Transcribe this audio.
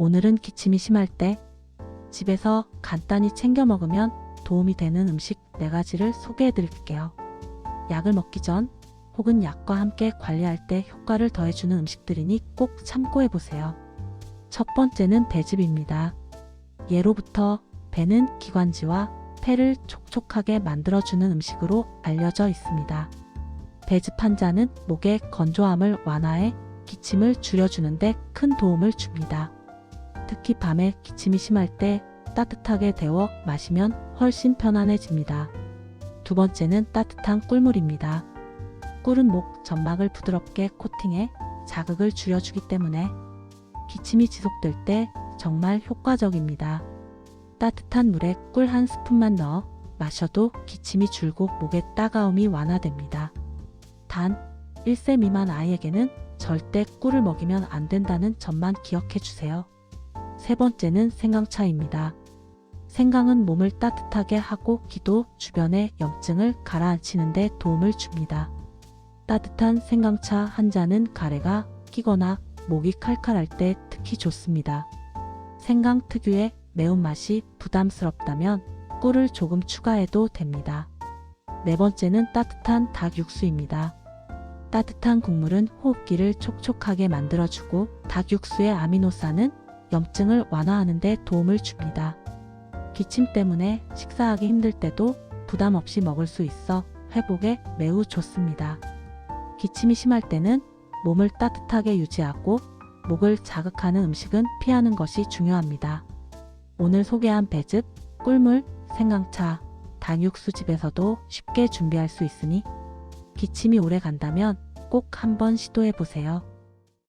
오늘은 기침이 심할 때 집에서 간단히 챙겨 먹으면 도움이 되는 음식 4가지를 소개해 드릴게요. 약을 먹기 전 혹은 약과 함께 관리할 때 효과를 더해주는 음식들이니 꼭 참고해 보세요. 첫 번째는 배즙입니다. 예로부터 배는 기관지와 폐를 촉촉하게 만들어주는 음식으로 알려져 있습니다. 배즙 한 잔은 목의 건조함을 완화해 기침을 줄여주는데 큰 도움을 줍니다. 특히 밤에 기침이 심할 때 따뜻하게 데워 마시면 훨씬 편안해집니다. 두 번째는 따뜻한 꿀물입니다. 꿀은 목 점막을 부드럽게 코팅해 자극을 줄여주기 때문에 기침이 지속될 때 정말 효과적입니다. 따뜻한 물에 꿀 1스푼만 넣어 마셔도 기침이 줄고 목의 따가움이 완화됩니다. 단, 1세 미만 아이에게는 절대 꿀을 먹이면 안 된다는 점만 기억해 주세요. 세 번째는 생강차입니다. 생강은 몸을 따뜻하게 하고 기도 주변의 염증을 가라앉히는 데 도움을 줍니다. 따뜻한 생강차 한 잔은 가래가 끼거나 목이 칼칼할 때 특히 좋습니다. 생강 특유의 매운맛이 부담스럽다면 꿀을 조금 추가해도 됩니다. 네 번째는 따뜻한 닭 육수입니다. 따뜻한 국물은 호흡기를 촉촉하게 만들어주고 닭 육수의 아미노산은 염증을 완화하는 데 도움을 줍니다. 기침 때문에 식사하기 힘들 때도 부담 없이 먹을 수 있어 회복에 매우 좋습니다. 기침이 심할 때는 몸을 따뜻하게 유지하고 목을 자극하는 음식은 피하는 것이 중요합니다. 오늘 소개한 배즙, 꿀물, 생강차, 닭육수 집에서도 쉽게 준비할 수 있으니 기침이 오래 간다면 꼭 한번 시도해 보세요.